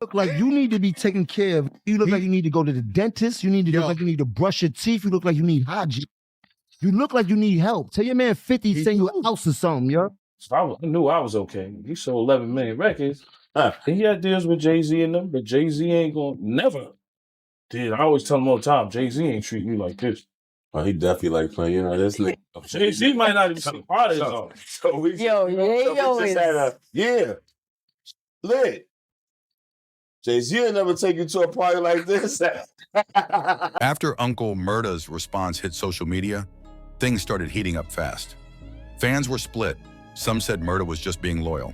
look like you need to be taken care of. You look like you need to go to the dentist. You need to look like you need to brush your teeth. You look like you need hygiene. You look like you need help. Tell your man 50 send you a house or something, yo. So I knew I was okay. He sold 11 million records. He had deals with Jay-Z and them, but Jay-Z ain't gonna never. Dude, I always tell him all the time, Jay-Z ain't treat me like this. Oh, he definitely like playing, you know, this nigga. Jay-Z might not even be part of his own. So we just had a, lit. Jay-Z will never take you to a party like this. After Uncle Murda's response hit social media, things started heating up fast. Fans were split. Some said Murda was just being loyal.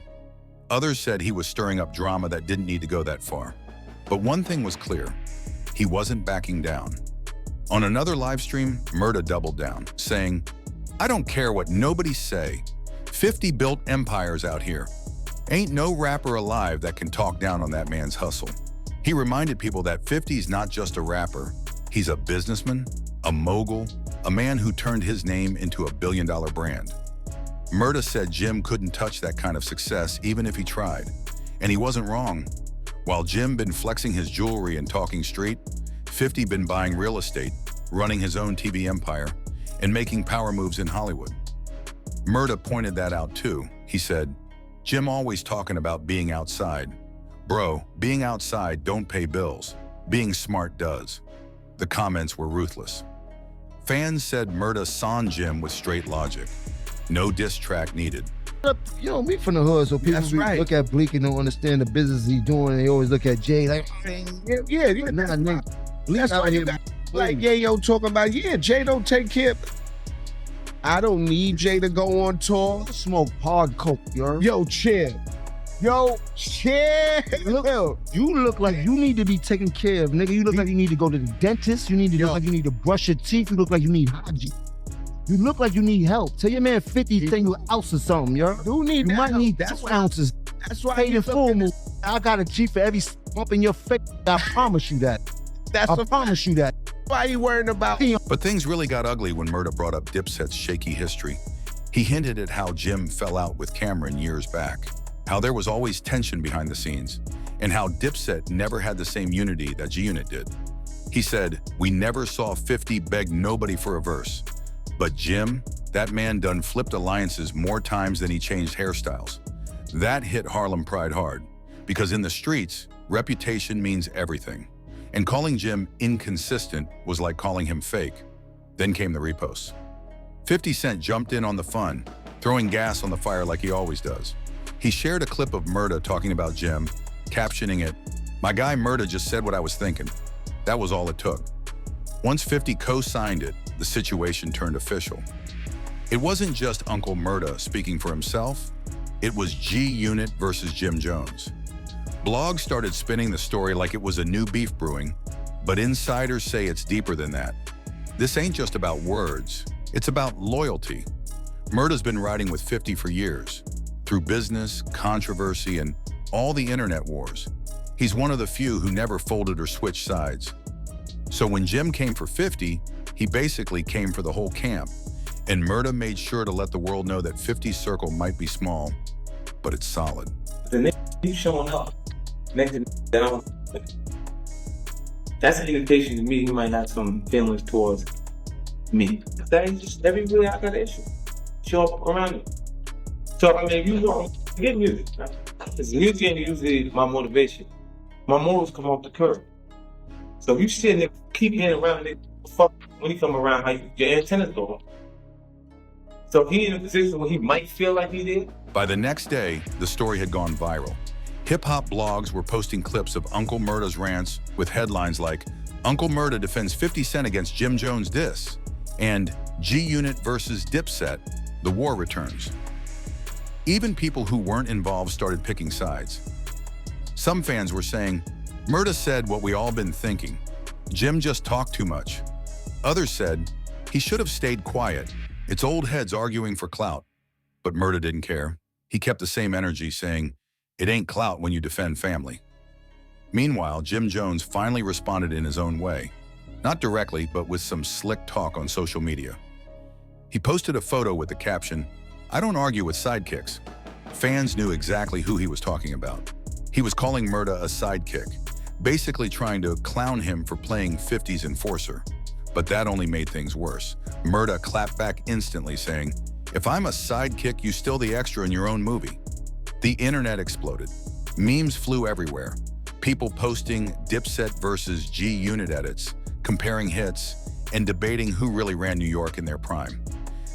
Others said he was stirring up drama that didn't need to go that far. But one thing was clear. He wasn't backing down. On another live stream, Murda doubled down, saying, "I don't care what nobody say. 50 built empires out here. Ain't no rapper alive that can talk down on that man's hustle." He reminded people that 50's not just a rapper. He's a businessman, a mogul, a man who turned his name into a billion-dollar brand. Murda said Jim couldn't touch that kind of success even if he tried. And he wasn't wrong. While Jim been flexing his jewelry and talking street, 50 been buying real estate, running his own TV empire, and making power moves in Hollywood. Murda pointed that out too. He said, "Jim always talking about being outside. Bro, being outside don't pay bills. Being smart does." The comments were ruthless. Fans said Murda signed Jim with straight logic. No diss track needed. You know, me from the hood, so people look at Bleak and don't understand the business he's doing. They always look at Jay like, That's why you got, like Yayo talking about, Jay don't take care. I don't need Jay to go on tour. Smoke hard coke, yo. Yo, chill. You look like you need to be taken care of, nigga. You look like you need to go to the dentist. You need to look like you need to brush your teeth. You look like you need hygiene. You look like you need help. Tell your man 50 send you an ounce or something, yo. You might need 2 ounces. That's why paid in full. I got a G for every bump in your face. I promise you that. I promise you that. Why you worrying about? But things really got ugly when Murda brought up Dipset's shaky history. He hinted at how Jim fell out with Cameron years back, how there was always tension behind the scenes, and how Dipset never had the same unity that GUnit did. He said, "We never saw 50 beg nobody for a verse. But Jim, that man done flipped alliances more times than he changed hairstyles." That hit Harlem pride hard, because in the streets, reputation means everything. And calling Jim inconsistent was like calling him fake. Then came the reposts. 50 Cent jumped in on the fun, throwing gas on the fire like he always does. He shared a clip of Murda talking about Jim, captioning it, "My guy Murda just said what I was thinking." That was all it took. Once 50 co-signed it, the situation turned official. It wasn't just Uncle Murda speaking for himself, it was GUnit versus Jim Jones. Blogs started spinning the story like it was a new beef brewing, but insiders say it's deeper than that. This ain't just about words, it's about loyalty. Murda's been riding with 50 for years, through business, controversy, and all the internet wars. He's one of the few who never folded or switched sides. So when Jim came for 50, he basically came for the whole camp. And Murda made sure to let the world know that 50's circle might be small, but it's solid. The nigga keep showing up next to down. That's an indication to me he might have some feelings towards me. That ain't just everywhere I got an issue. Show up around me. So I mean, you don't get music. Because music ain't usually my motivation. My morals come off the curb. So if you sitting there, keep hearing around it, fuck when he come around, how your antennas go up. So he in a position where he might feel like he did. By the next day, the story had gone viral. Hip-hop blogs were posting clips of Uncle Murda's rants with headlines like, "Uncle Murda defends 50 Cent against Jim Jones diss," and "GUnit versus Dipset, the war returns." Even people who weren't involved started picking sides. Some fans were saying, "Murda said what we all been thinking. Jim just talked too much." Others said, "He should have stayed quiet. It's old heads arguing for clout." But Murda didn't care. He kept the same energy, saying, "It ain't clout when you defend family." Meanwhile, Jim Jones finally responded in his own way. Not directly, but with some slick talk on social media. He posted a photo with the caption, "I don't argue with sidekicks." Fans knew exactly who he was talking about. He was calling Murda a sidekick, basically trying to clown him for playing 50's enforcer. But that only made things worse. Murda clapped back instantly, saying, "If I'm a sidekick, you still the extra in your own movie." The internet exploded. Memes flew everywhere. People posting Dipset versus GUnit edits, comparing hits, and debating who really ran New York in their prime.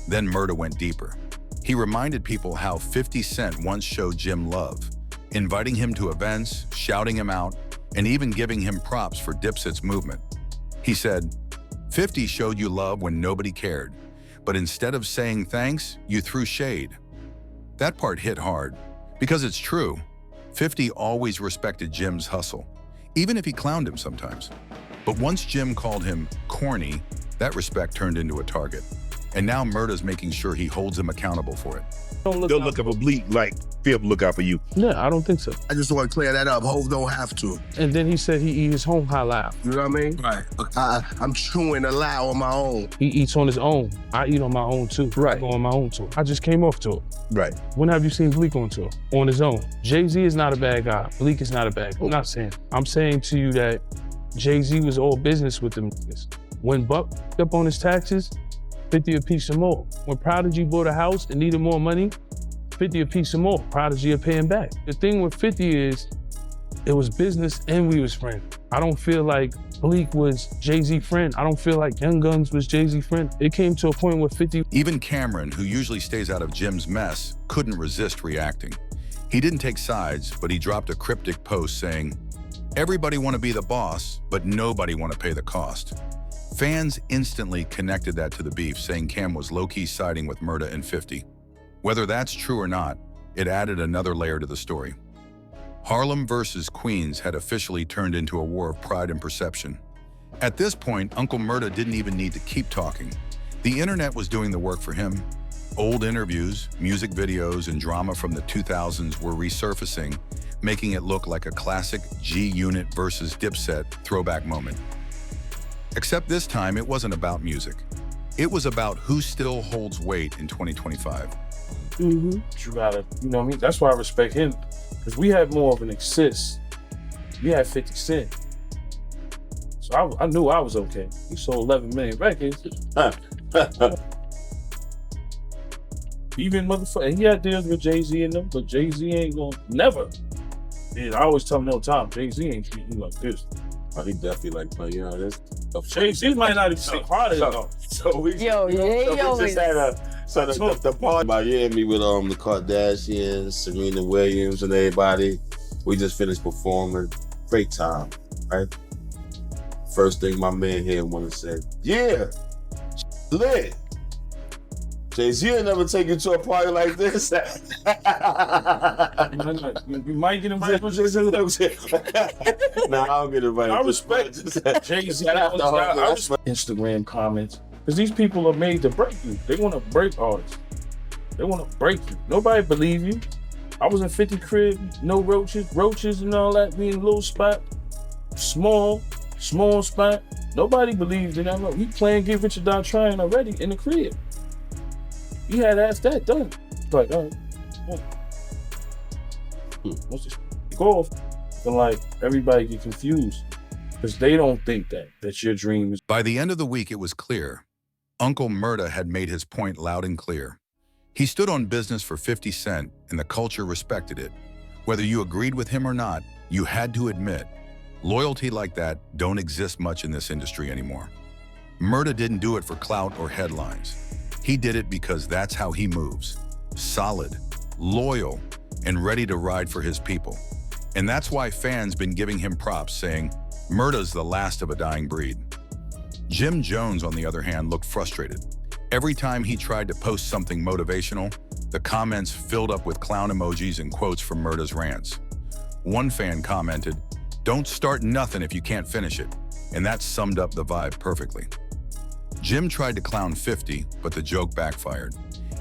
Then Murda went deeper. He reminded people how 50 Cent once showed Jim love, inviting him to events, shouting him out, and even giving him props for Dipset's movement. He said, 50 showed you love when nobody cared, but instead of saying thanks, you threw shade. That part hit hard, because it's true. 50 always respected Jim's hustle, even if he clowned him sometimes. But once Jim called him corny, that respect turned into a target. And now Murda's making sure he holds him accountable for it. Don't They'll look up a bleak, like, Fib look out for you. Yeah, I don't think so. I just want to clear that up. Hov don't have to. And then he said he eat his home halal. You know what I mean? Right. I'm chewing a lie on my own. He eats on his own. I eat on my own too. Right. I go on my own tour. I just came off tour. Right. When have you seen Bleak on tour? On his own. Jay-Z is not a bad guy. Bleak is not a bad guy. I'm not saying. I'm saying to you that Jay-Z was all business with them niggas. When Buck up on his taxes, 50 a piece or more. When Prodigy bought a house and needed more money, 50 a piece or more. Prodigy are paying back. The thing with 50 is, it was business and we was friends. I don't feel like Bleak was Jay-Z friend. I don't feel like Young Guns was Jay-Z friend. It came to a point where 50... Even Cameron, who usually stays out of Jim's mess, couldn't resist reacting. He didn't take sides, but he dropped a cryptic post saying, "Everybody want to be the boss, but nobody want to pay the cost." Fans instantly connected that to the beef, saying Cam was low-key siding with Murda and 50. Whether that's true or not, it added another layer to the story. Harlem versus Queens had officially turned into a war of pride and perception. At this point, Uncle Murda didn't even need to keep talking. The internet was doing the work for him. Old interviews, music videos, and drama from the 2000s were resurfacing, making it look like a classic GUnit versus Dipset throwback moment. Except this time, it wasn't about music. It was about who still holds weight in 2025. You gotta, you know what I mean? That's why I respect him, because we had more of an exist. We had 50 Cent. So I knew I was okay. He sold 11 million records. Even motherfucker, he had deals with Jay-Z and them, but Jay-Z ain't gonna never. Yeah, I always tell him all the time, Jay-Z ain't treating you like this. Oh, he definitely like, but you know, this. Jay-Z might not even say harder though. So we just had the party Miami with the Kardashians, Serena Williams, and everybody. We just finished performing. Great time, right? First thing my man here want to say, yeah, lit. Jay-Z will never take you to a party like this. You might get invited for Jay-Z. Nah, I don't get invited. I respect Jay-Z. I respect Instagram comments. Because these people are made to break you. They want to break artists. They want to break you. Nobody believe you. I was in 50 crib, no roaches and all that, being a little spot. Small spot. Nobody believed in that. We playing Get Rich or Die Trying already in the crib. You had asked that done. Like, all right. Let's just go off. And like, everybody get confused. Because they don't think that your dream is. By the end of the week, it was clear. Uncle Murda had made his point loud and clear. He stood on business for 50 Cent, and the culture respected it. Whether you agreed with him or not, you had to admit, loyalty like that don't exist much in this industry anymore. Murda didn't do it for clout or headlines. He did it because that's how he moves. Solid, loyal, and ready to ride for his people. And that's why fans been giving him props, saying, Murda's the last of a dying breed. Jim Jones, on the other hand, looked frustrated. Every time he tried to post something motivational, the comments filled up with clown emojis and quotes from Murda's rants. One fan commented, "Don't start nothing if you can't finish it." And that summed up the vibe perfectly. Jim tried to clown 50, but the joke backfired.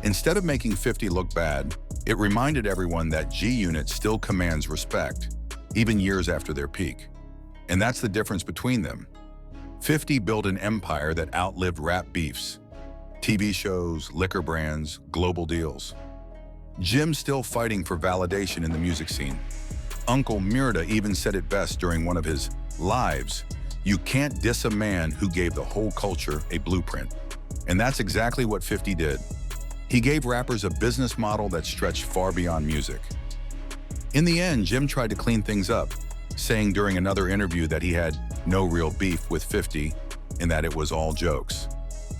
Instead of making 50 look bad, it reminded everyone that GUnit still commands respect, even years after their peak. And that's the difference between them. 50 built an empire that outlived rap beefs, TV shows, liquor brands, global deals. Jim's still fighting for validation in the music scene. Uncle Murda even said it best during one of his lives: "You can't diss a man who gave the whole culture a blueprint." And that's exactly what 50 did. He gave rappers a business model that stretched far beyond music. In the end, Jim tried to clean things up, saying during another interview that he had no real beef with 50 and that it was all jokes.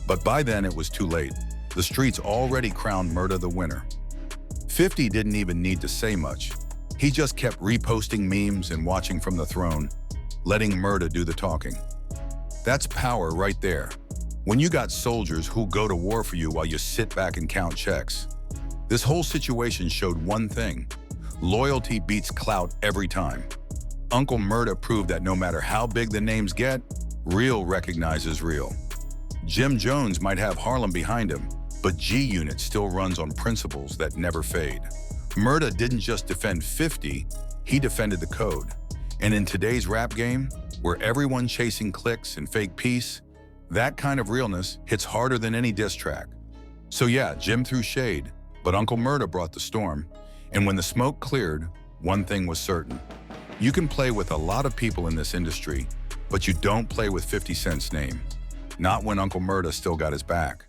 But by then it was too late. The streets already crowned Murda the winner. 50 didn't even need to say much. He just kept reposting memes and watching from the throne, letting Murda do the talking. That's power right there. When you got soldiers who go to war for you while you sit back and count checks. This whole situation showed one thing: loyalty beats clout every time. Uncle Murda proved that no matter how big the names get, real recognizes real. Jim Jones might have Harlem behind him, but GUnit still runs on principles that never fade. Murda didn't just defend 50, he defended the code. And in today's rap game, where everyone's chasing clicks and fake peace, that kind of realness hits harder than any diss track. So yeah, Jim threw shade, but Uncle Murda brought the storm. And when the smoke cleared, one thing was certain: you can play with a lot of people in this industry, but you don't play with 50 Cent's name. Not when Uncle Murda still got his back.